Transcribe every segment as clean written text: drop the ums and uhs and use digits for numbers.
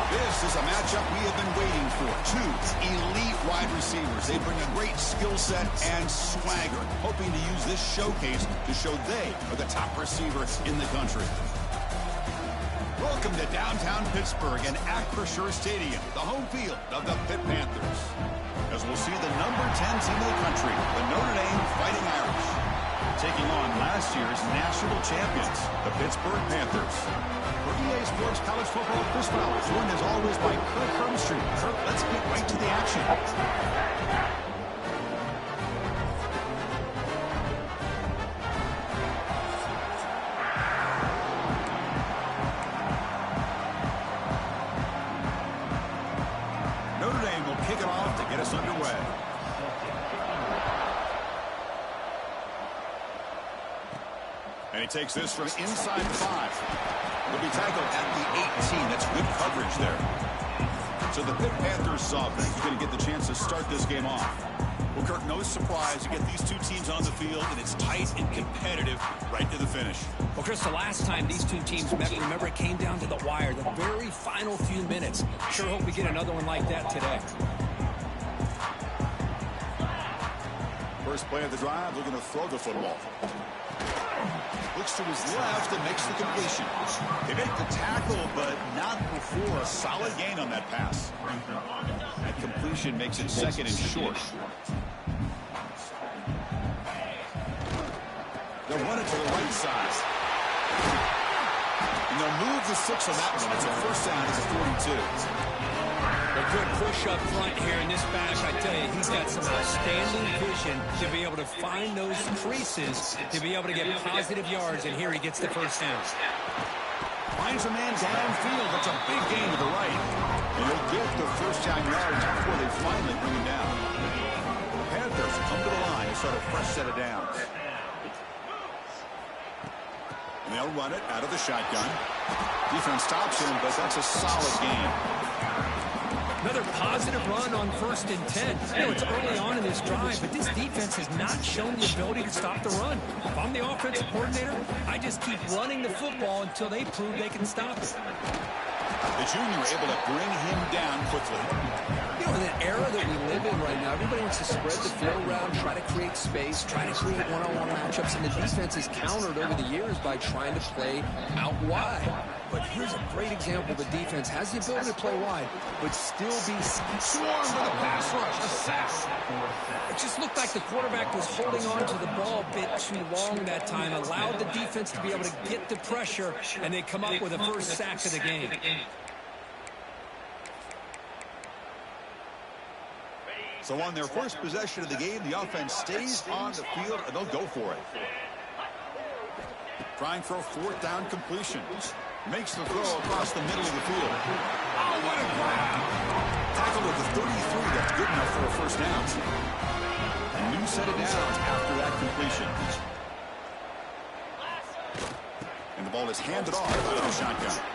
This is a matchup we have been waiting for. Two elite wide receivers. They bring a great skill set and swagger, hoping to use this showcase to show they are the top receiver in the country. Welcome to downtown Pittsburgh and Acrisure Stadium, the home field of the Pitt Panthers. As we'll see the number 10 team in the country, the Notre Dame Fighting Irish, taking on last year's national champions, the Pittsburgh Panthers. For EA Sports College Football, Chris Fowler, joined as always by Kirk Hermstreet. Kirk, let's get right to the action. Notre Dame will kick it off to get us underway. And he takes this from inside the 5. He'll be tackled at the 18. That's good coverage there. So the Pitt Panthers offense is going to get the chance to start this game off. Well, Kirk, no surprise to get these two teams on the field, and it's tight and competitive right to the finish. Well, Chris, the last time these two teams met, remember, it came down to the wire, the very final few minutes. Sure hope we get another one like that today. First play of the drive, looking to throw the football. Looks to his left and makes the completion. They make the tackle, but not before a solid gain on that pass. That completion makes it second and short. They'll run it to the right side. And they'll move the 6 on that one. It's a first down at the 42. A good push up front here in this back. I tell you, he's got some outstanding vision to be able to find those creases, to be able to get positive yards, and here he gets the first down. Finds a man downfield. That's a big gain to the right. And he'll get the first down yards before they finally bring him down. The Panthers come to the line and start a fresh set of downs. And they'll run it out of the shotgun. Defense stops him, but that's a solid gain. Another positive run on 1st and 10. You know, it's early on in this drive, but this defense has not shown the ability to stop the run. If I'm the offensive coordinator, I just keep running the football until they prove they can stop it. The junior able to bring him down quickly. You know, in the era that we live in right now, everybody wants to spread the field around, try to create space, try to create one-on-one matchups, and the defense is countered over the years by trying to play out wide. But here's a great example. The defense has the ability to play wide, but still be swarmed with a pass rush, a sack. It just looked like the quarterback was holding on to the ball a bit too long that time, allowed the defense to be able to get the pressure, and they come up with a first sack of the game. So on their first possession of the game, the offense stays on the field, and they'll go for it. Trying for a 4th down completion. Makes the throw across the middle of the field. Oh, what a grab! Tackled at the 33. That's good enough for a first down. A new set of downs after that completion. And the ball is handed off out of the shotgun.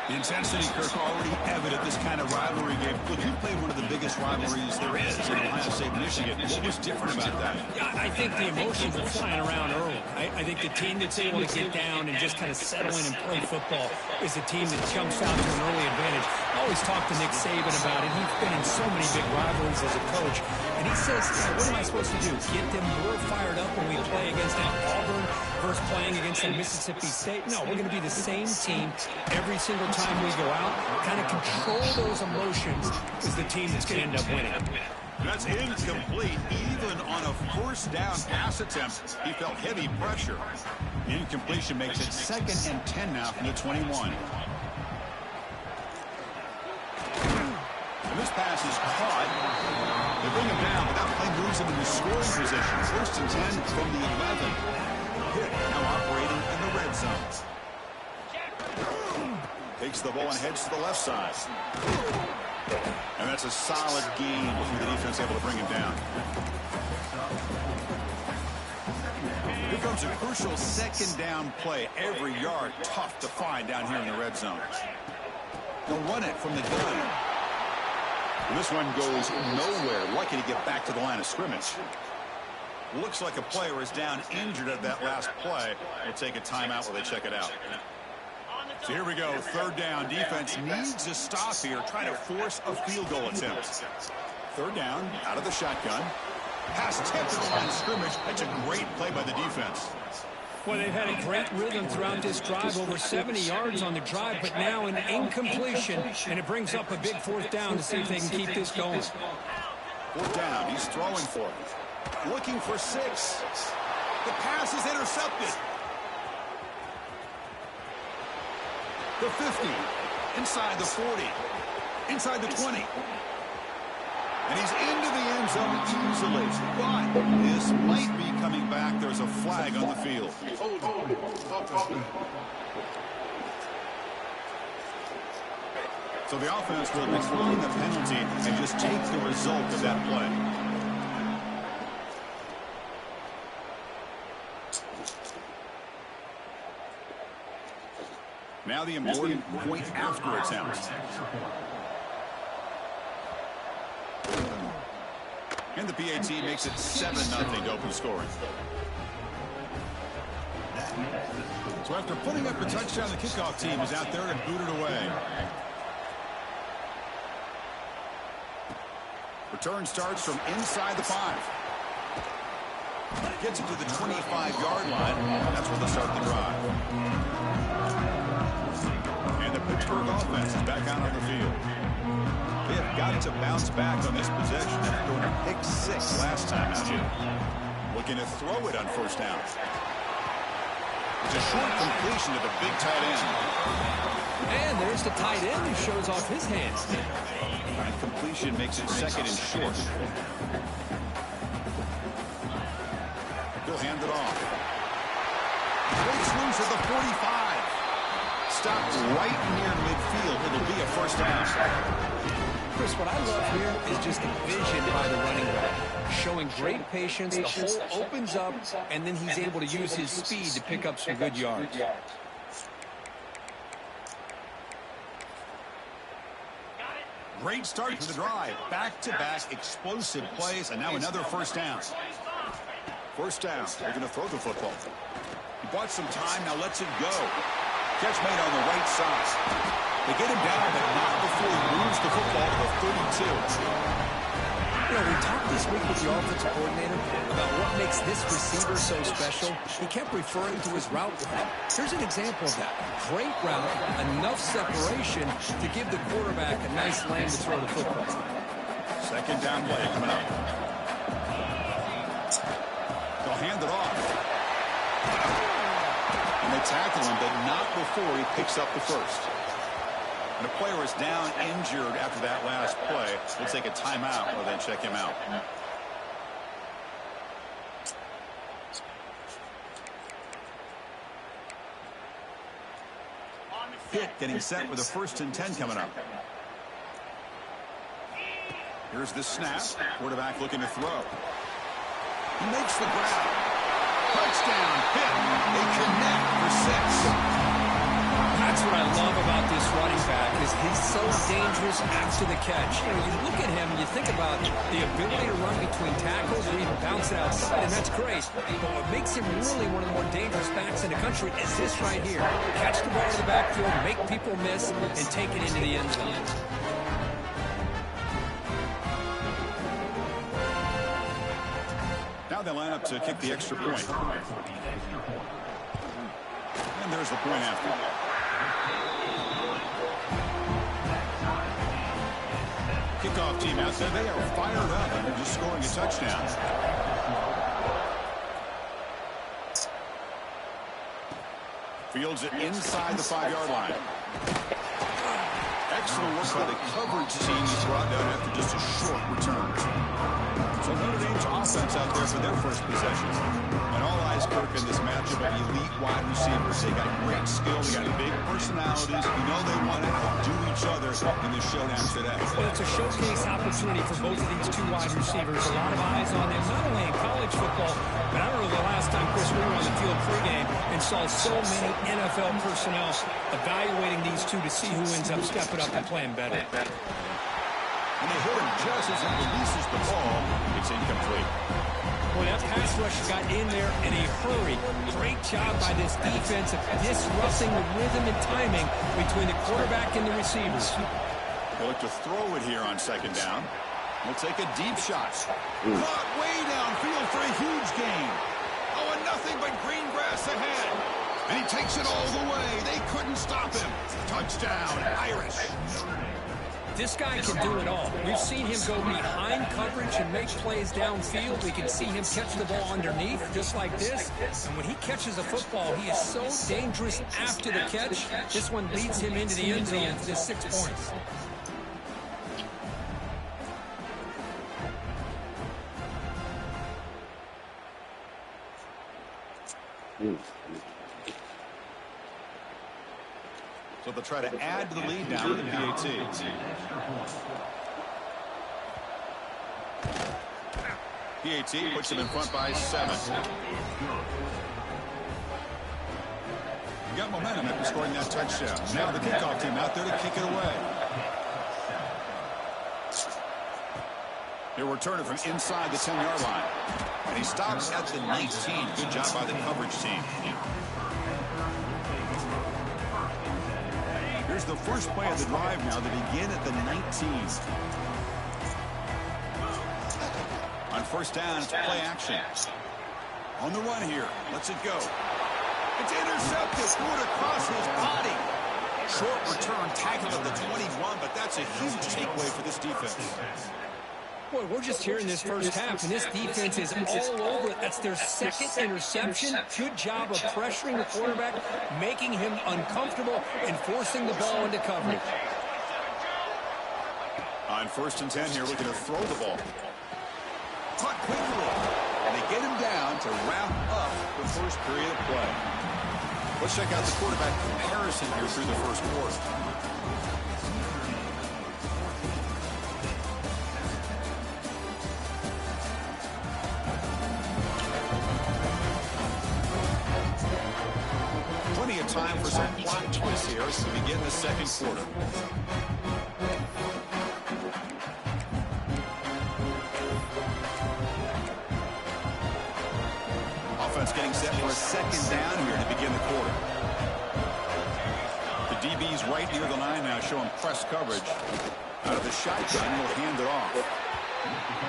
The intensity, Kirk, already evident this kind of rivalry game. Look, you played one of the biggest rivalries there is in Ohio State, Michigan. What was different about that? Yeah, I think the emotions were flying around early. I think the team that's able to get down and just kind of settle in and play football is the team that jumps out to an early advantage. I always talk to Nick Saban about it. He's been in so many big rivalries as a coach. And he says, what am I supposed to do? Get them more fired up when we play against Auburn versus playing against Mississippi State? No, we're going to be the same team every single time we go out. Kind of control those emotions is the team that's going to end up winning. That's incomplete. Even on a first down pass attempt, he felt heavy pressure. The incompletion makes it 2nd and 10 now from the 21. And this pass is caught. They bring him down, but that play moves him into scoring position. 1st and 10 from the 11. Pitt now operating in the red zone. Takes the ball and heads to the left side. And that's a solid gain before the defense able to bring him down. Here comes a crucial 2nd down play. Every yard tough to find down here in the red zone. They'll run it from the gun. And this one goes nowhere. Lucky to get back to the line of scrimmage. Looks like a player is down injured at that last play. We'll take a timeout while they check it out. So here we go, third down. Defense needs to stop here, try to force a field goal attempt. Third down, out of the shotgun. Pass tipped to the line of scrimmage. That's a great play by the defense. Well, they've had a great rhythm throughout this drive, over 70 yards on the drive, but now an incompletion, and it brings up a big fourth down to see if they can keep this going. Fourth down, he's throwing for it. Looking for 6. The pass is intercepted. The 50, inside the 40, inside the 20. And he's into the end zone easily. But this might be coming back. There's a flag on the field. So the offense will decline the penalty and just take the result of that play. Now the important point after attempt. And the PAT makes it 7-0 to open scoring. So after putting up a touchdown, the kickoff team is out there and booted away. Return starts from inside the 5. Gets it to the 25-yard line. That's where they'll start the drive. And the Pittsburgh offense is back out on the field. They have got to bounce back on this possession after going to pick 6 last time out here. Looking to throw it on first down. It's a short completion to the big tight end. And there's the tight end who shows off his hands. That completion makes it 2nd and short. He'll hand it off. Great swings at the 45. Stopped right near midfield. It'll be a first down. Chris, what I love here is just the vision by the running back. Showing great patience, the hole opens up, and then he's able to use his speed to pick up some good yards. Great start to the drive. Back-to-back explosive plays, and now another first down. First down. They're going to throw the football. He bought some time, now lets it go. Catch made on the right side. They get him down, but not before he moves the football to the 32. You know, we talked this week with the offensive coordinator about what makes this receiver so special. He kept referring to his route. Here's an example of that. Great route, enough separation to give the quarterback a nice lane to throw the football. Second down play coming up. They'll hand it off. And they tackle him, but not before he picks up the first. And the player is down injured after that last play. We'll take a timeout or then check him out. Pitt getting set with a 1st and 10 coming up. Here's the snap. Quarterback looking to throw. He makes the grab. Touchdown, Pitt. They connect for 6. That's what I love about this running back is he's so dangerous after the catch. You know, you look at him and you think about the ability to run between tackles or even bounce it outside, and that's great. But what makes him really one of the more dangerous backs in the country is this right here. Catch the ball in the backfield, make people miss, and take it into the end zone. Now they line up to kick the extra point. And there's the point after. Kickoff team out there, they are fired up and they're just scoring a touchdown. Fields it inside the 5-yard line. Excellent work by the coverage team. He's brought down after just a short return. So Notre Dame's offense out there for their first possession. And all eyes, Kirk, in this matchup of elite wide receivers. They got great skill. They got big personalities. You know they want to outdo each other in the showdown today. Well, it's a showcase opportunity for both of these two wide receivers. A lot of eyes on them, not only in college football, but I remember the last time, Chris, we were on the field pregame and saw so many NFL personnel evaluating these two to see who ends up stepping up and playing better. And they hit him just as he releases the ball. It's incomplete. Well, that pass rush got in there in a hurry. Great job by this defense of disrupting the rhythm and timing between the quarterback and the receivers. They look to throw it here on second down. We'll take a deep shot. Caught way downfield for a huge gain. Oh, and nothing but green grass ahead. And he takes it all the way. They couldn't stop him. Touchdown, Irish. This guy can do it all. We've seen him go behind coverage and make plays downfield. We can see him catch the ball underneath, just like this. And when he catches a football, he is so dangerous after the catch. This one leads him into the end zone for the 6 points. So they'll try to add to the lead now with the PAT. PAT puts them in front by 7. You got momentum after scoring that touchdown. Now the kickoff team out there to kick it away. He'll return it from inside the 10-yard line. And he stops at the 19. Good job by the coverage team. Here's the first play of the drive now. They begin at the 19. On first down, it's play action. On the run here. Let's it go. It's intercepted. Threw it across his body. Short return, tackled at the 21, but that's a huge takeaway for this defense. Boy, we're just here in this first half, and this defense is all over it. That's their second interception. Good job of pressuring the quarterback, making him uncomfortable, and forcing the ball into coverage. On first and 10 here, looking to throw the ball. Caught quickly, and they get him down to wrap up the first period of play. Let's check out the quarterback comparison here through the first quarter. Plenty of time for some plot twists here as we begin the second quarter. Offense getting set for a second down here to begin the quarter. The DB's right near the line now, showing press coverage. Out of the shotgun, will hand it off.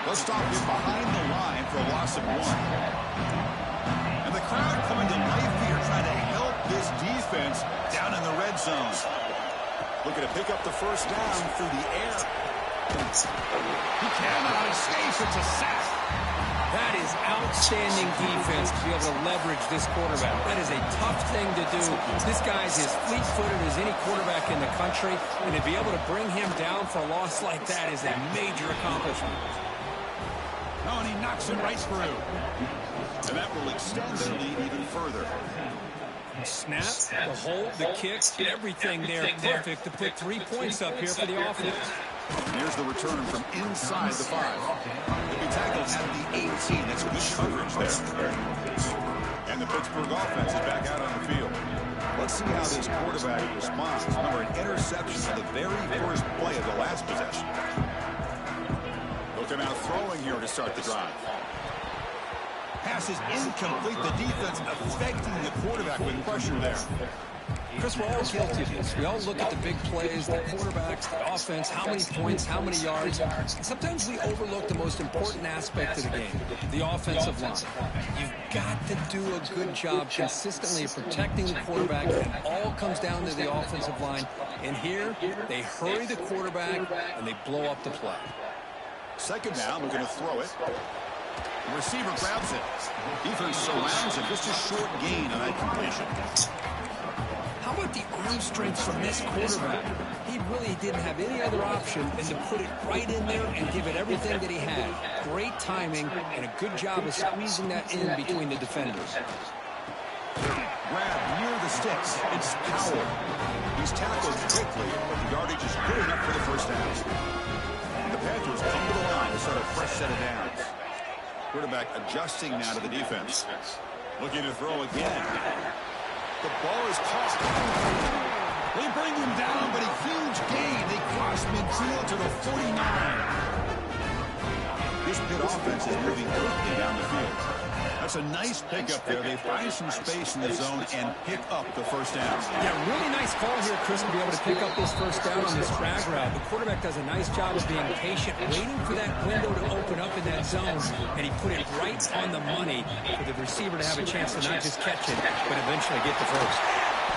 They'll stop him behind the line for a loss of 1. And the crowd coming to life here, trying to help this defense down in the red zone. Looking to pick up the first down through the air. He cannot escape. It's a sack. That is outstanding defense to be able to leverage this quarterback. That is a tough thing to do. This guy's as fleet-footed as any quarterback in the country, and to be able to bring him down for a loss like that is a major accomplishment. Oh, and he knocks it right through. And that will extend their lead even further. Snap, the hold, the kick, everything there perfect to put 3 points up here for the offense. Here's the return from inside the 5. He'll be tackled at the 18. That's good coverage there. And the Pittsburgh offense is back out on the field. Let's see how this quarterback responds. Remember, an interception on the very first play of the last possession. Looking out throwing here to start the drive. Pass is incomplete. The defense affecting the quarterback with pressure there. Chris, we're all guilty of this. We all look at the big plays, the quarterbacks, the offense, how many points, how many yards. And sometimes we overlook the most important aspect of the game, the offensive line. You've got to do a good job consistently of protecting the quarterback, and it all comes down to the offensive line. And here, they hurry the quarterback, and they blow up the play. Second down, we're going to throw it. The receiver grabs it. Defense surrounds him. Just a short gain on that completion. How about the arm strength from this quarterback? He really didn't have any other option than to put it right in there and give it everything that he had. Great timing and a good job of squeezing that in between the defenders. Grab near the sticks. It's Powell. He's tackled quickly, but the yardage is good enough for the first down. The Panthers come to the line to start a fresh set of downs. Quarterback adjusting now to the defense. Looking to throw again. The ball is caught. They bring him down, but a huge gain. They cross midfield to the 49. This Pitt offense is moving quickly down the field. It's a nice pickup there. They find some space in the zone and pick up the first down. Yeah, really nice call here, Chris, to be able to pick up this first down on this drag route. The quarterback does a nice job of being patient, waiting for that window to open up in that zone, and he put it right on the money for the receiver to have a chance to not just catch it, but eventually get the first.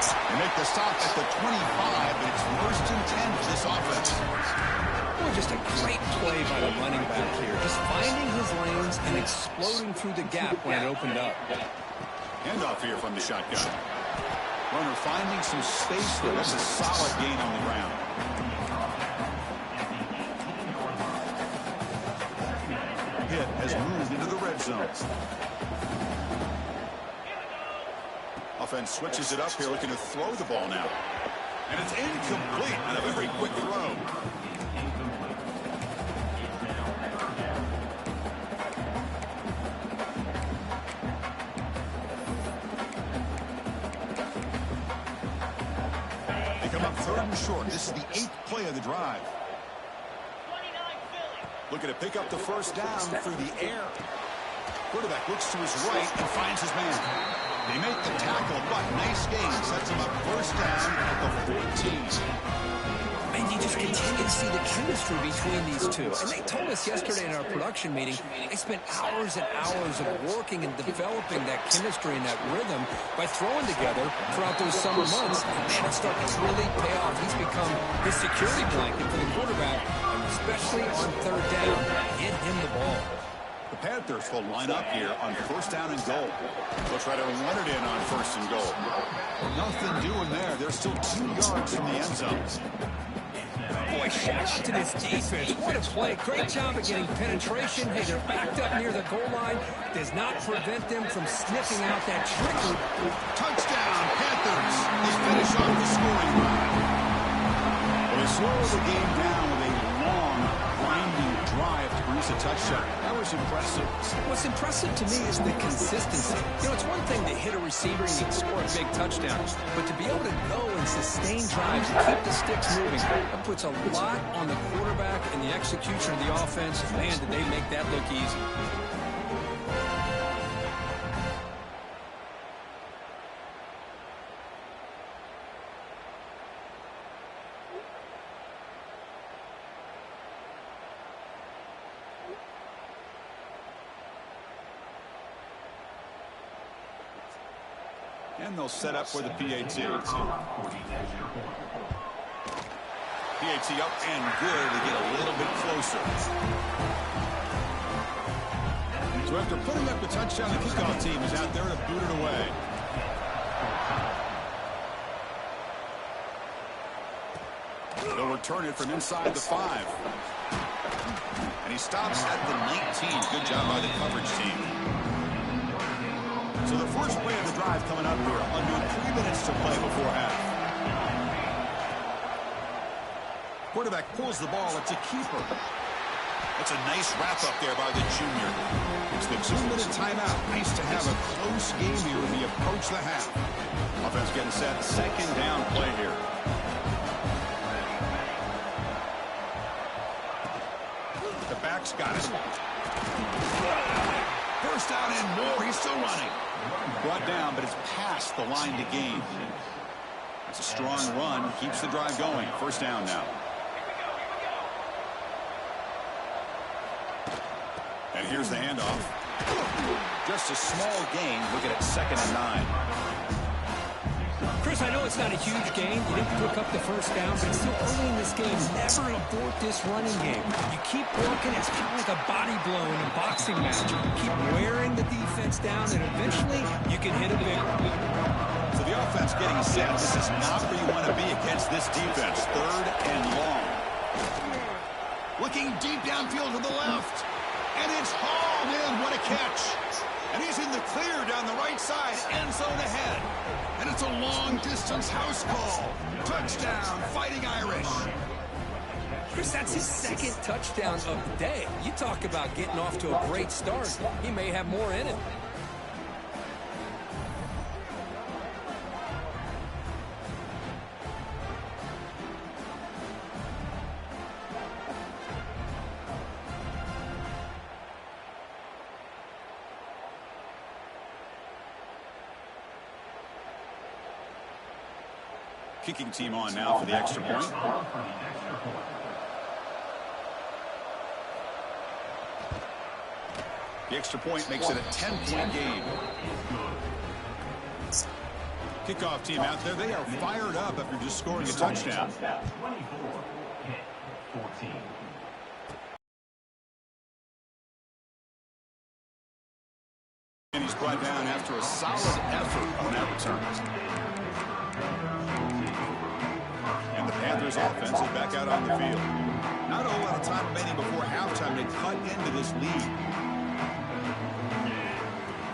They make the stop at the 25, but it's first and 10 for this offense. Well, just a great play by the running back here. Just finding his lanes and exploding through the gap when it opened up. Handoff here from the shotgun. Runner finding some space there. That's a solid gain on the ground. Pitt has moved into the red zone. Offense switches it up here, looking to throw the ball now. And it's incomplete on a very quick throw. They come up third and short. This is the 8th play of the drive. Looking to pick up the first down through the air. Quarterback looks to his right and finds his man. They make the tackle, but nice gain. Sets him up first down at the 14. And you just continue to see the chemistry between these two. And they told us yesterday in our production meeting, they spent hours and hours of working and developing that chemistry and that rhythm by throwing together throughout those summer months. And man, it's starting to really pay off. He's become his security blanket for the quarterback, and especially on third down, get him the ball. The Panthers will line up here on first down and goal. They'll try to run it in on first and goal. Nothing doing there. They're still 2 yards from the end zone. Boy, shout out to this defense. What a play. Great job of getting penetration. Hey, they're backed up near the goal line. Does not prevent them from sniffing out that trigger. Touchdown, Panthers. They finish off the scoring drive. Well, they slow the game down with a long, grinding drive to produce a touchdown. That was impressive. What's impressive to me is the consistency. You know, it's one thing to hit a receiver and you can score a big touchdown, but to be able to go and sustain drives and keep the sticks moving, that puts a lot on the quarterback and the execution of the offense. Man, did they make that look easy. And they'll set up for the PAT. PAT up and good to get a little bit closer. So after putting up the touchdown, the kickoff team is out there to boot it away. They'll return it from inside the 5. And he stops at the 19. Good job by the coverage team. So the first play of the drive coming up here. Under 3 minutes to play before half. Quarterback pulls the ball. It's a keeper. That's a nice wrap-up there by the junior. It's the 2-minute timeout. Nice to have a close game here as we approach the half. Offense getting set. Second down play here. The back's got it. First down and more. He's still running. Brought down, but it's past the line to gain. It's a strong run. Keeps the drive going. First down now. And here's the handoff. Just a small gain. Looking at 2nd and 9. Chris, I know it's not a huge gain. You didn't pick up the first down, but it's still early in this game. Never abort this running game. You keep working. It's kind of like a body blow in a boxing match. You keep wearing the defense down, and eventually you can hit a big one. So the offense getting set. This is not where you want to be against this defense. 3rd and long. Looking deep downfield to the left. And it's hauled in. What a catch. And he's in the clear down the right side. End zone ahead. And it's a long-distance house call. Touchdown, Fighting Irish. Chris, that's his 2nd touchdown of the day. You talk about getting off to a great start. He may have more in him. Kicking team on now for the extra point. The extra point makes it a 10-point game. Kickoff team out there. They are fired up after just scoring a touchdown. And he's brought down after a solid effort on that return. And the Panthers offense is back out on the field. Not a whole lot of time remaining before halftime to cut into this lead.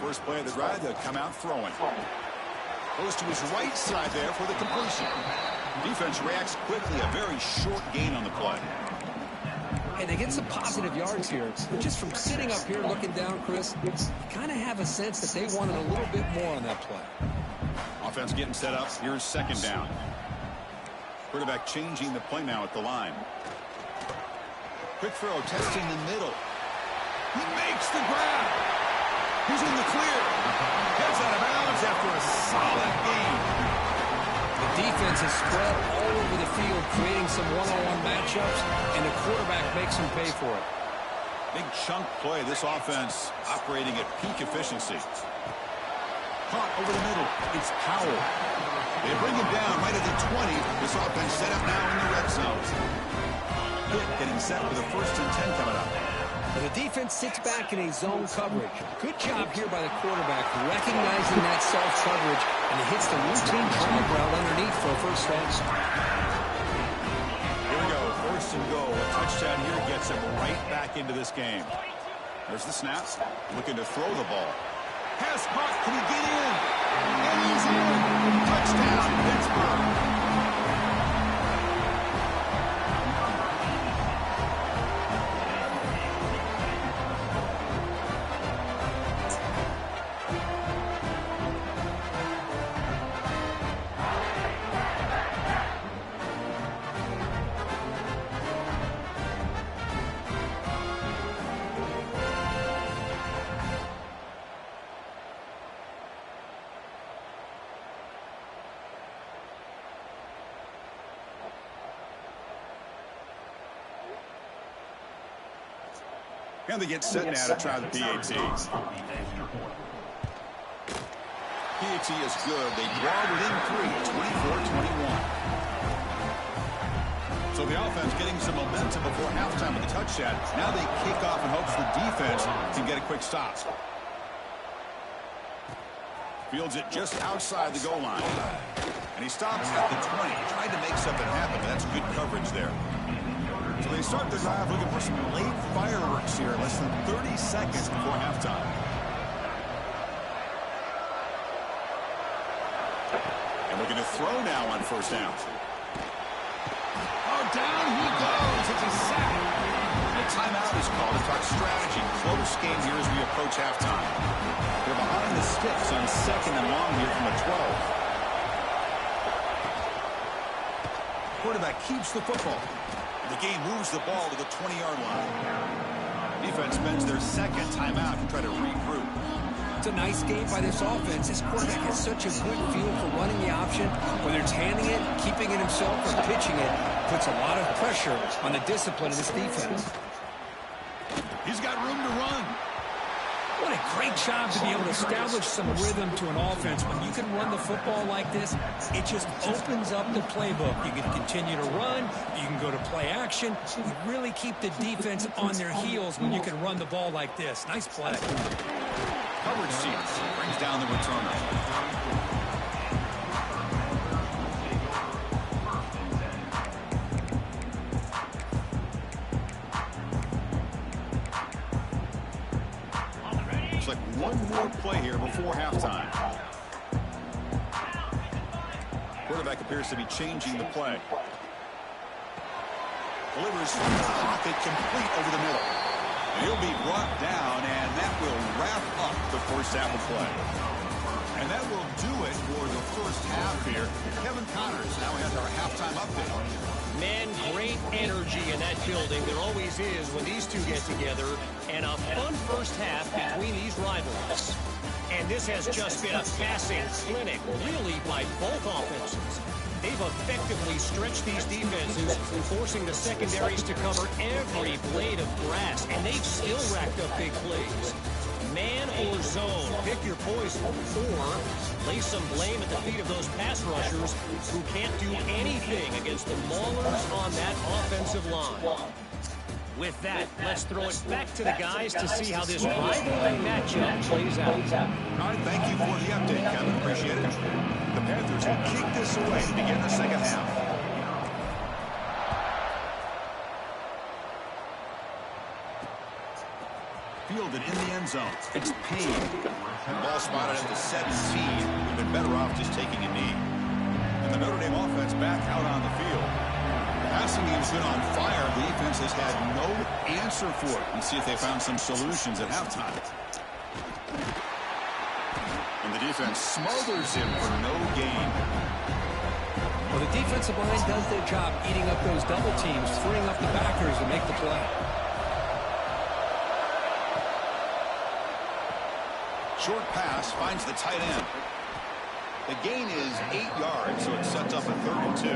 First play of the drive, they'll come out throwing. Goes to his right side there for the completion. Defense reacts quickly, a very short gain on the play. And they get some positive yards here. But just from sitting up here looking down, Chris, you kind of have a sense that they wanted a little bit more on that play. Offense getting set up. Here's second down. Quarterback changing the play now at the line. Quick throw, testing the middle. He makes the grab. He's in the clear. Heads out of bounds after a solid gain. The defense is spread all over the field, creating some one-on-one matchups, and the quarterback makes them pay for it. Big chunk play. This offense operating at peak efficiency. Caught over the middle. It's Powell. They bring him down right at the 20. This offense set up now in the red zone. Pitt getting set for the 1st and 10 coming up. The defense sits back in a zone coverage. Good job here by the quarterback, recognizing that soft coverage, and he hits the routine drag route underneath for a first down. Here we go, 1st and goal. A touchdown here gets him right back into this game. There's the snap, looking to throw the ball. Pass caught, can he get in? And he's in. Touchdown, Pittsburgh. And they get set now to try the PAT. PAT is good. They draw within 3, 24-21. So the offense getting some momentum before halftime with the touchdown. Now they kick off in hopes the defense can get a quick stop. Fields it just outside the goal line. And he stops at the 20. Tried to make something happen, but that's good coverage there. So they start the drive looking for some late fireworks here, less than 30 seconds before halftime. And looking to throw now on 1st down. Oh, down he goes. It's a sack. The timeout is called to talk strategy. Close game here as we approach halftime. They're behind the sticks on 2nd and long here from the 12. Quarterback keeps the football. The game moves the ball to the 20-yard line. Defense spends their 2nd timeout to try to regroup. It's a nice game by this offense. This quarterback has such a good feel for running the option. Whether it's handing it, keeping it himself, or pitching it, puts a lot of pressure on the discipline of this defense. He's got room to run. What a great job to be able to establish some rhythm to an offense. When you can run the football like this, it just opens up the playbook. You can continue to run. You can go to play action. You really keep the defense on their heels when you can run the ball like this. Nice play. Coverage seats brings down the returner. One more play here before halftime. Quarterback appears to be changing the play. Delivers from the pocket complete over the middle. He'll be brought down, and that will wrap up the first half of play. And that will do it for the first half here. Kevin Connors now has our halftime update. Man, great energy in that building. There always is when these two get together. And a fun first half between these rivals. And this has just been a passing clinic, really, by both offenses. They've effectively stretched these defenses, forcing the secondaries to cover every blade of grass, and they've still racked up big plays. Man or zone, pick your poison, or lay some blame at the feet of those pass rushers who can't do anything against the maulers on that offensive line. With that, let's throw it back to the guys to see how this rivalry matchup plays out. All right, thank you for the update, Kevin. Appreciate it. The Panthers will kick this away to begin the second half. Fielded in the end zone. It's Payne. Ball spotted at the 17. We've been better off just taking a knee. And the Notre Dame offense back out on the field. The passing game's been on fire. The defense has had no answer for it. Let's see if they found some solutions at halftime. And the defense smothers him for no gain. Well, the defensive line does their job eating up those double teams, freeing up the backers to make the play. Short pass finds the tight end. The gain is 8 yards, so it sets up a 3rd and 2.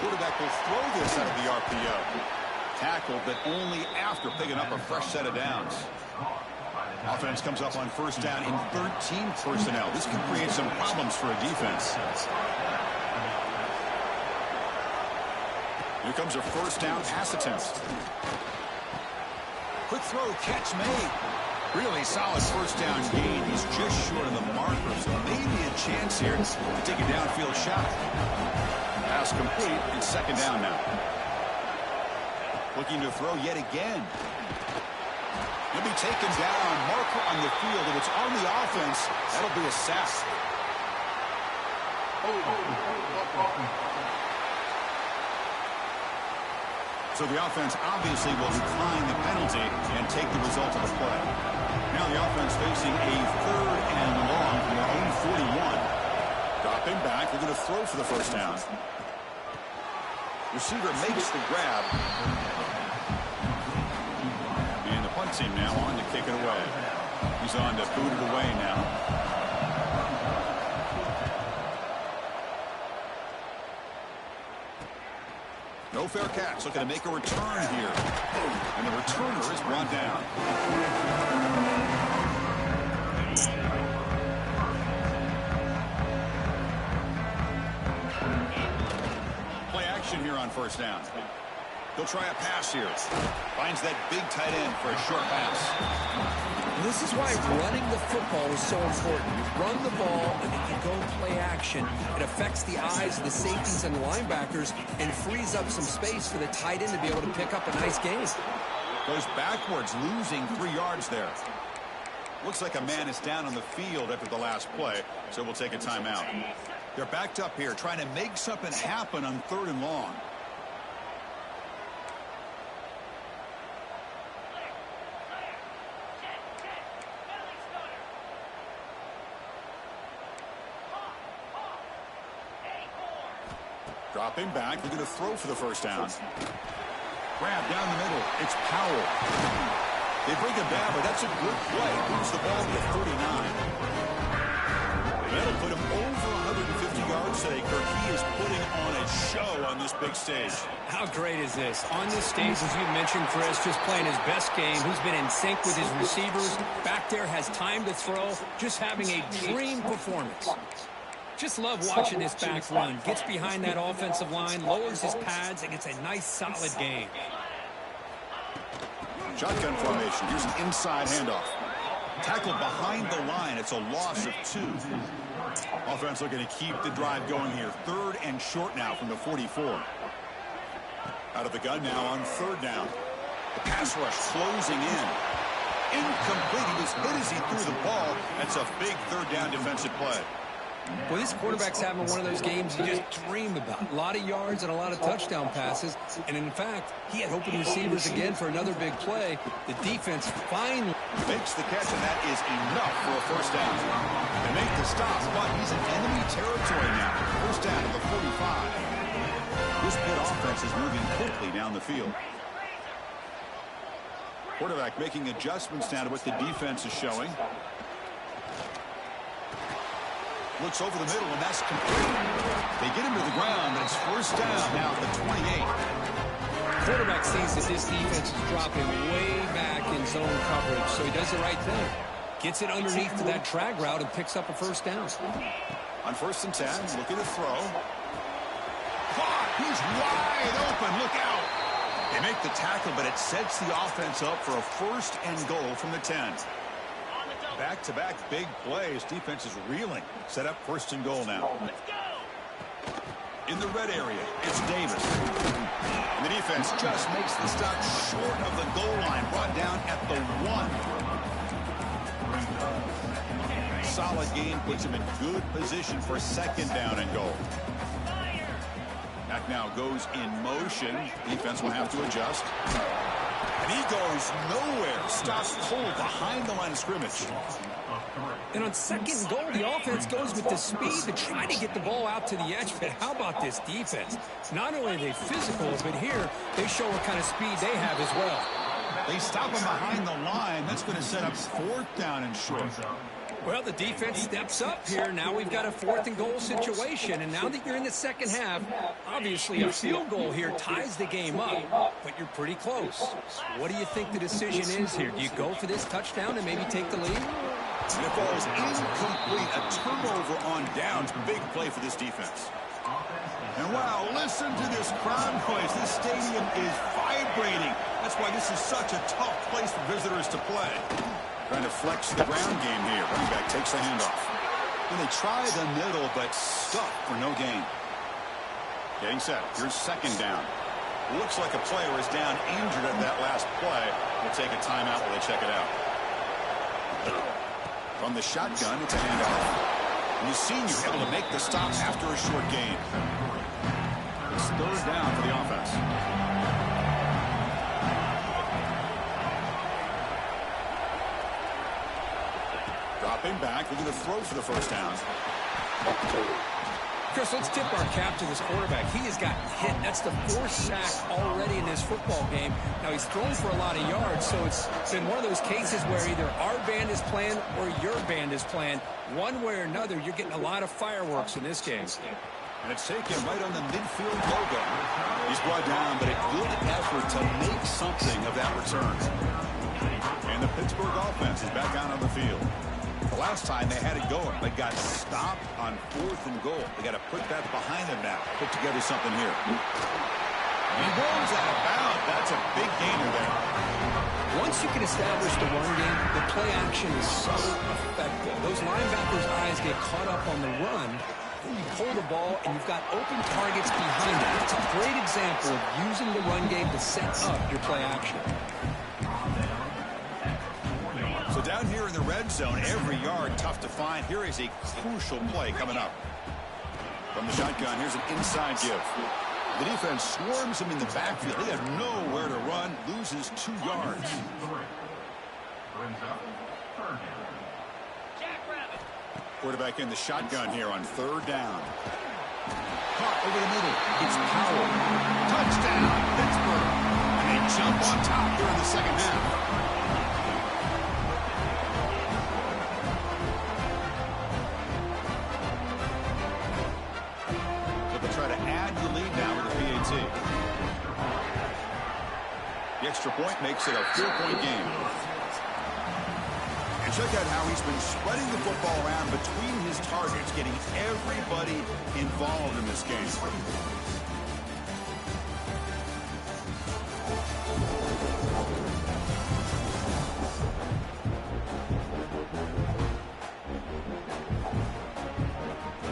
Quarterback will throw this out of the RPO. Tackled, but only after picking up a fresh set of downs. Offense comes up on first down in 13 personnel. This can create some problems for a defense. Here comes a first down pass attempt. Quick throw, catch made. Really solid first down gain. He's just short of the marker, so maybe a chance here to take a downfield shot. Pass complete. It's second down now. Looking to throw yet again. He'll be taken down. Marker on the field. If it's on the offense, that'll be a sack. So the offense obviously will decline the penalty and take the result of the play. Now the offense facing a 3rd and long from their own 41. Dropping back. They're going to throw for the first down. Receiver makes the grab. And the punt team now on to kick it away. He's on to boot it away now. No fair catch. Looking to make a return here. And the returner is brought down. Play action here on first down. He'll try a pass here. Finds that big tight end for a short pass. This is why running the football is so important. You run the ball, and then you go play action. It affects the eyes of the safeties and linebackers and frees up some space for the tight end to be able to pick up a nice gain. Goes backwards, losing 3 yards there. Looks like a man is down on the field after the last play, so we'll take a timeout. They're backed up here, trying to make something happen on 3rd and long. Dropping back, they're going to throw for the first down. Grab down the middle. It's Powell. They bring him down, but that's a good play. Moves the ball to the 49. That'll put him over 150 yards today. Kirk, he is putting on a show on this big stage. How great is this? On this stage, as you mentioned, Chris, just playing his best game. He's been in sync with his receivers. Back there, has time to throw. Just having a dream performance. Just love watching this back run. Gets behind that offensive line, lowers his pads, and gets a nice, solid gain. Shotgun formation. Here's an inside handoff. Tackled behind the line. It's a loss of 2. Offense looking to keep the drive going here. 3rd and short now from the 44. Out of the gun now on 3rd down. The pass rush closing in. Incomplete. He was hit as he threw the ball. That's a big 3rd down defensive play. Well, this quarterback's having one of those games you just dream about. A lot of yards and a lot of touchdown passes. And, in fact, he had open receivers again for another big play. The defense finally makes the catch, and that is enough for a first down. They make the stop, but he's in enemy territory now. First down to the 45. This Pitt offense is moving quickly down the field. Quarterback making adjustments now to what the defense is showing. Looks over the middle, and that's complete. They get him to the ground, but it's first down now at the 28. Quarterback sees that this defense is dropping way back in zone coverage, so he does the right thing. Gets it underneath to that drag route and picks up a first down. On 1st and 10, looking to throw. Caught! He's wide open. Look out! They make the tackle, but it sets the offense up for a 1st and goal from the 10. Back-to-back big plays. Defense is reeling. Set up 1st and goal now. Let's go! In the red area, it's Davis. And the defense just makes the stop short of the goal line. Brought down at the 1. Solid game puts him in good position for 2nd down and goal. Back now goes in motion. Defense will have to adjust. And he goes nowhere. Stops cold behind the line of scrimmage. And on 2nd and goal, the offense goes with the speed to try to get the ball out to the edge. But how about this defense? Not only are they physical, but here they show what kind of speed they have as well. They stop him behind the line. That's going to set up 4th down and short. Well, the defense steps up here. Now we've got a 4th and goal situation. And now that you're in the 2nd half, obviously a field goal here ties the game up, but you're pretty close. What do you think the decision is here? Do you go for this touchdown and maybe take the lead? And it falls incomplete. A turnover on downs. Big play for this defense. And wow, listen to this crowd noise. This stadium is vibrating. That's why this is such a tough place for visitors to play. Trying to flex the ground game here. Running back takes the handoff. And they try the middle, but stuck for no gain. Getting set. Here's 2nd down. Looks like a player is down injured at that last play. We'll take a timeout while they check it out. From the shotgun, it's a handoff. And the senior able to make the stop after a short gain. It's 3rd down for the offense. Dropping back, looking to throw for the 1st down. Chris, let's tip our cap to this quarterback. He has gotten hit. That's the 4th sack already in this football game. Now, he's thrown for a lot of yards, so it's been one of those cases where either our band is playing or your band is playing. One way or another, you're getting a lot of fireworks in this game. And it's taken right on the midfield logo. He's brought down, but a good effort to make something of that return. And the Pittsburgh offense is back out on the field. The last time they had it going, they got stopped on 4th and goal. They got to put that behind them now. Put together something here. He goes out of bounds. That's a big gainer there. Once you can establish the run game, the play action is so effective. Those linebackers' eyes get caught up on the run. Then you pull the ball, and you've got open targets behind it. It's a great example of using the run game to set up your play action. So down here in the red zone, every yard tough to find. Here is a crucial play coming up. From the shotgun, here's an inside give. The defense swarms him in the backfield. They have nowhere to run. Loses 2 yards. Quarterback in the shotgun here on 3rd down. Caught over the middle. It's Powell. Touchdown, Pittsburgh. And they jump on top here in the 2nd half. The extra point makes it a 4-point game. And check out how he's been spreading the football around between his targets, getting everybody involved in this game.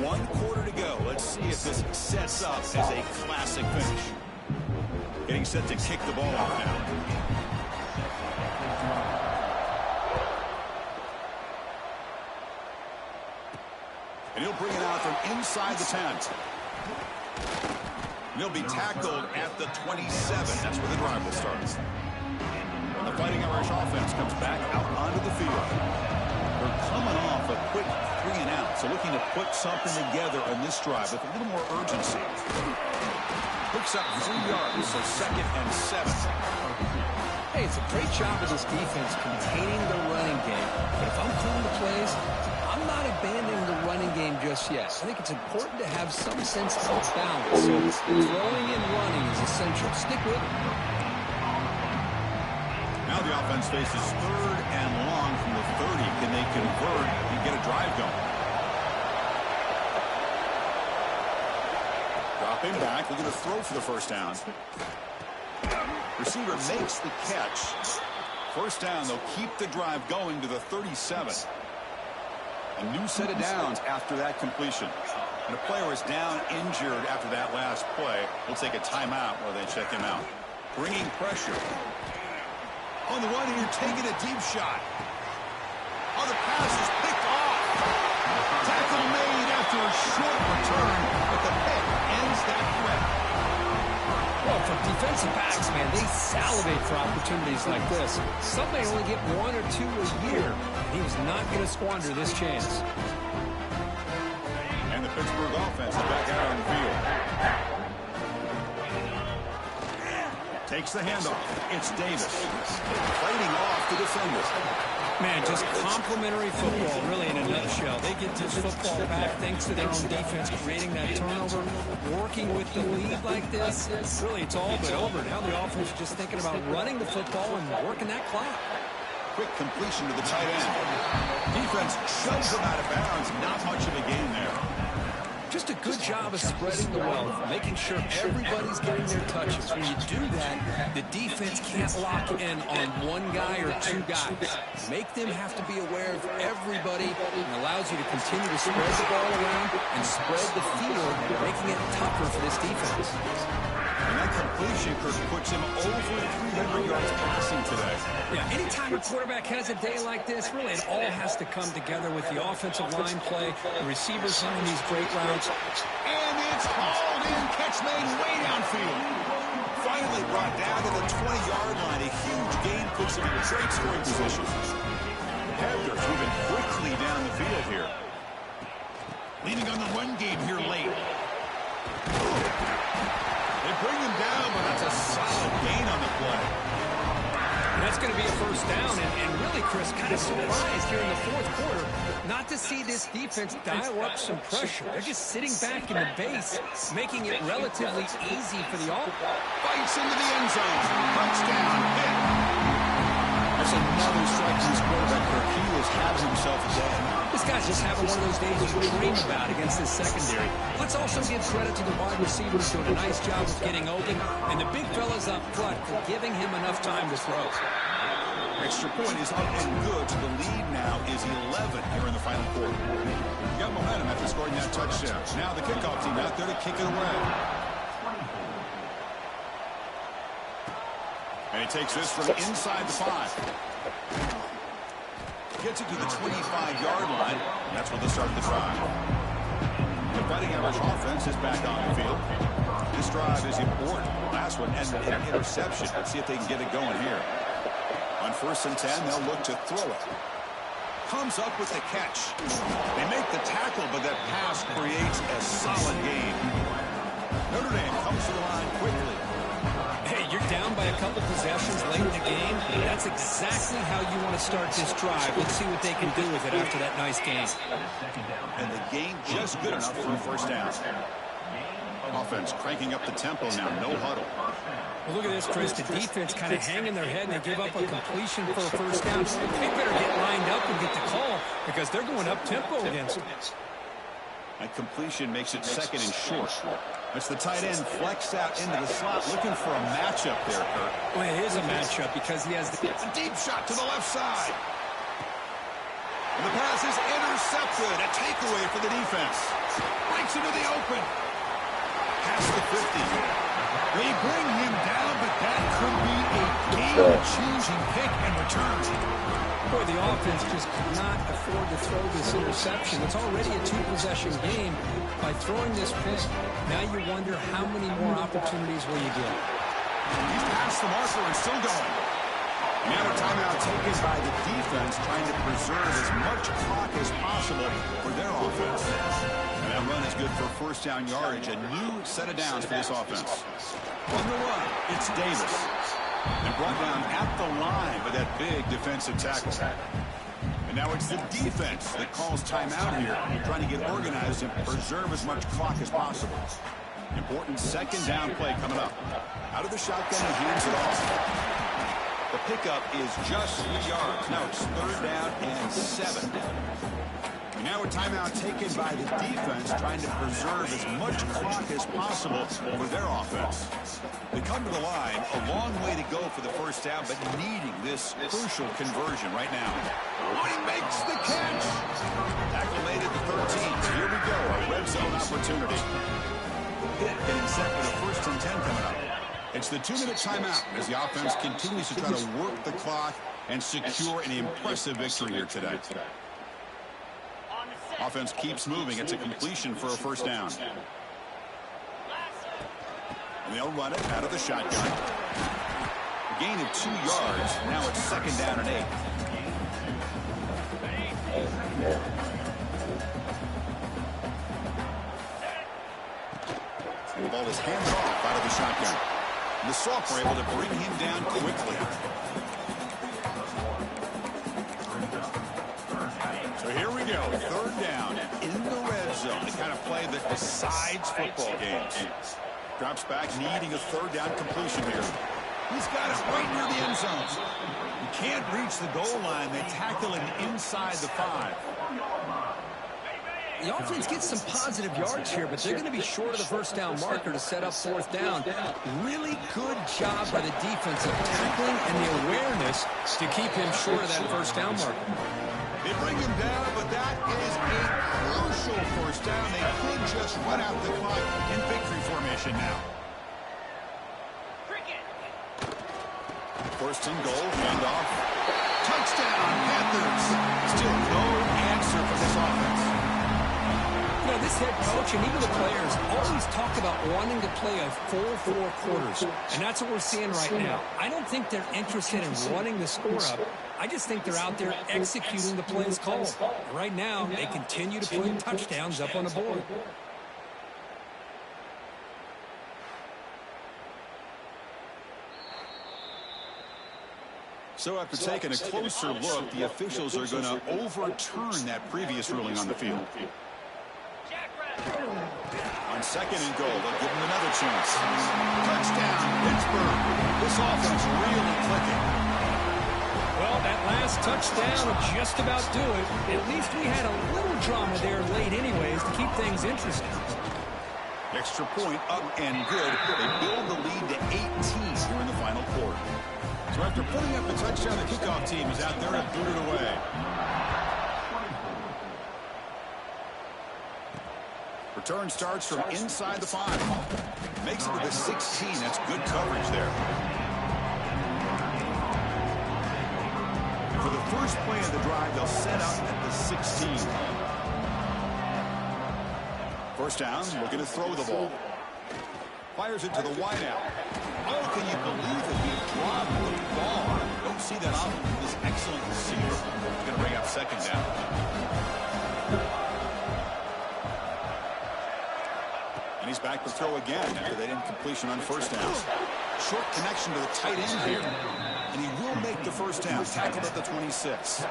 One quarter to go. Let's see if this sets up as a classic finish. Getting set to kick the ball off now. And he'll bring it out from inside the 10. And he'll be tackled at the 27. That's where the drive will start. And the Fighting Irish offense comes back out onto the field. They're coming off a quick 3 and out, so looking to put something together on this drive with a little more urgency. Picks up 3 yards, so 2nd and 7. Hey, it's a great job of this defense containing the running game. But if I'm calling the plays, I'm not abandoning the running game just yet. I think it's important to have some sense of balance. So throwing and running is essential. Stick with it. Now the offense faces 3rd and long from the 30. Can they convert and get a drive going? Dropping back, looking to throw for the first down. Receiver makes the catch. First down, they'll keep the drive going to the 37. A new set of downs after that completion. And a player is down injured after that last play. We'll take a timeout while they check him out. Bringing pressure. On the run here, taking a deep shot. Oh, the pass is picked off. Tackle made after a short return, but the pick ends that threat. Well, for defensive backs, man, they salivate for opportunities like this. Some may only get 1 or 2 a year. He was not going to squander this chance. And the Pittsburgh offense is back out on the field. Takes the handoff. It's Davis. Fighting off the defender. Man, just complimentary football, really, in a nutshell. They get this football back thanks to their own defense, creating that turnover, working with the lead like this. Really, it's all but over. Now the offense is just thinking about running the football and working that clock. Quick completion to the tight end. Defense shoves him out of bounds. Not much of a gain there. Just a good job of spreading the wealth, making sure everybody's getting their touches. When you do that, the defense can't lock in on 1 guy or 2 guys. Make them have to be aware of everybody, and allows you to continue to spread the ball around and spread the field, making it tougher for this defense. And that completion, Kirk, puts him over 300 yards passing today. Yeah, anytime a quarterback has a day like this, really it all has to come together with the offensive line play, the receivers running these great routes. And it's hauled in, catch made way downfield. Finally brought down to the 20-yard line. A huge gain puts him in great scoring position. The Panthers moving quickly down the field here. Leaning on the run game here late. They bring him down, but that's a solid gain on the play. And that's going to be a first down, and really, Chris, kind of surprised here in the 4th quarter not to see this defense dial up some pressure. They're just sitting back in the base, making it relatively easy for the offense. Fights into the end zone. Touchdown, hit. That's another strike to his quarterback, Kirk. He is having himself a day. This guy's just having one of those days you dream about against this secondary. Let's also give credit to the wide receivers doing a nice job of getting open, and the big fellas up front for giving him enough time to throw. Extra point is up and good. The lead now is 11 here in the final quarter. Got momentum after scoring that touchdown. Now the kickoff team out there to kick it away. And he takes this from inside the 5. Gets it to the 25-yard line. And that's where they start the drive. The batting average offense is back on the field. This drive is important. Last one ended in an interception. Let's see if they can get it going here. On 1st and 10, they'll look to throw it. Comes up with the catch. They make the tackle, but that pass creates a solid gain. Notre Dame comes to the line quickly. Hey, you're down by a couple possessions late in the game. That's exactly how you want to start this drive. Let's see what they can do with it after that nice game. And the gain just good enough for a first down. Offense cranking up the tempo now. No huddle. Well, look at this, Chris. The defense kind of hanging their head, and they give up a completion for a first down. They better get lined up and get the call because they're going up-tempo against them. That completion makes it 2nd and short. It's the tight end flexed out into the slot, looking for a matchup there, Kirk. Well, it is a matchup because he has the deep shot to the left side. And the pass is intercepted. A takeaway for the defense. Breaks into the open. Past the 50. They bring him down, but that could be a game-changing pick and return. Boy, the offense just could not afford to throw this interception. It's already a 2-possession game. By throwing this pick, now you wonder how many more opportunities will you get. He's past the marker and still going. Now a timeout taken by the defense, trying to preserve as much clock as possible for their offense. And that run is good for first down yardage. A new set of downs for this offense. On the run, it's Davis. And brought down at the line with that big defensive tackle. And now it's the defense that calls timeout here, trying to get organized and preserve as much clock as possible. Important second down play coming up. Out of the shotgun, he hands it off. The pickup is just 3 yards. Now it's 3rd down and 7. And now a timeout taken by the defense, trying to preserve as much clock as possible for their offense. They come to the line, a long way to go for the first down, but needing this crucial conversion right now. Oh, he makes the catch. Tackle made at the 13. So here we go, a red zone opportunity. Pitt getting set for the 1st and 10 coming up. It's the 2-minute timeout as the offense continues to try to work the clock and secure an impressive victory here today. Offense keeps moving. It's a completion for a 1st down. And they'll run it out of the shotgun. A gain of 2 yards. Now it's 2nd down and 8. The ball is hands off out of the shotgun. And the Sophomore able to bring him down quickly. So here we go, 3rd down in the red zone. The kind of play that decides football games. Drops back, needing a 3rd down completion here. He's got it right near the end zone. He can't reach the goal line. They tackle him inside the 5. The offense gets some positive yards here, but they're going to be short of the 1st down marker to set up 4th down. Really good job by the defense of tackling and the awareness to keep him short of that 1st down marker. They bring him down, but that is a crucial 1st down. They could just run out the clock in victory formation now. 1st and goal, handoff. Touchdown, Panthers. Still no answer for this offense. You know, this head coach and even the players always talk about wanting to play a full 4 quarters, and that's what we're seeing right now. I don't think they're interested in running the score up. I just think they're out there executing the plays called. Right now, they continue to put touchdowns up on the board. So after taking a closer look, the officials are going to overturn that previous ruling on the field. On 2nd and goal, they'll give him another chance. Touchdown, Pittsburgh. This offense really clicking. Well, that last touchdown will just about do it. At least we had a little drama there late anyways to keep things interesting. Extra point up and good. They build the lead to 18 here in the final quarter. So after putting up the touchdown, the kickoff team is out there and booted away. Return starts from inside the 5. Makes it to the 16. That's good coverage there. And for the first play of the drive, they'll set up at the 16. 1st down, looking to throw the ball. Fires it to the wideout. Oh, can you believe it? He dropped the ball. Don't see that often from this excellent receiver. He's going to bring up 2nd down. And he's back to throw again after that incompletion on 1st down. Short connection to the tight end here. And he will make the 1st down. Tackled at the 26.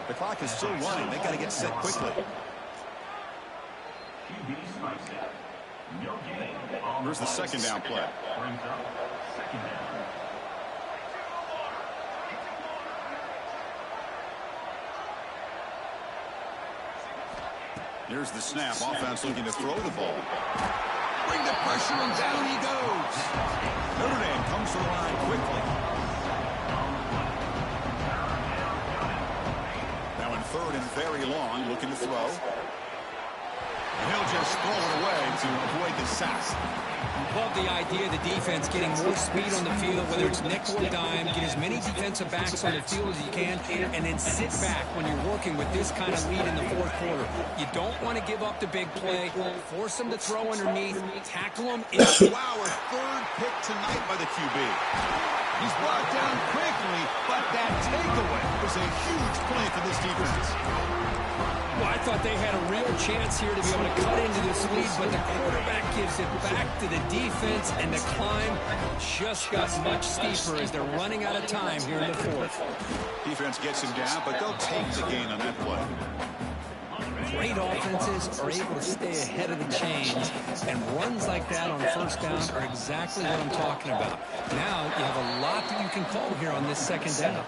The clock is still running. They got to get set quickly. Here's the 2nd down play. Here's the snap. Offense looking to throw the ball. Bring the pressure and down he goes. Notre Dame comes to the line quickly. Now in 3rd and very long, looking to throw. And he'll just throw it away to avoid the sack. Love the idea of the defense getting more speed on the field, whether it's nickel or dime, get as many defensive backs on the field as you can, and then sit back when you're working with this kind of lead in the 4th quarter. You don't want to give up the big play, force them to throw underneath, tackle them. Wow, a 3rd pick tonight by the QB. He's brought down quickly, but that takeaway was a huge play for this defense. Well, I thought they had a real chance here to be able to cut into this lead, but the quarterback gives it back to the defense, and the climb just got much steeper as they're running out of time here in the fourth. Defense gets him down, but they'll take the gain on that play. Great offenses are able to stay ahead of the chains, and runs like that on first down are exactly what I'm talking about. Now you have a lot that you can call here on this second down.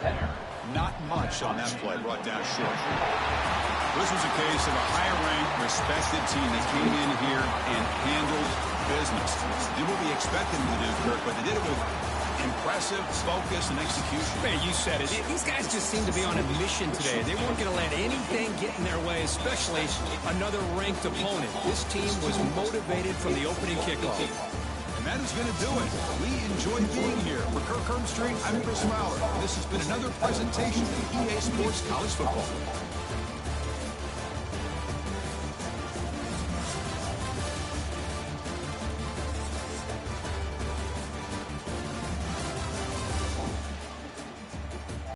Not much on that play, brought down short. This was a case of a high-ranked, respected team that came in here and handled business. Did what we expected them to do, Kirk, but they did it with impressive focus and execution. Man, you said it. These guys just seem to be on a mission today. They weren't going to let anything get in their way, especially another ranked opponent. This team was motivated from the opening kickoff. And that is going to do it. We enjoyed being here. For Kirk Herbstreit, I'm Chris Fowler. This has been another presentation of EA Sports College Football.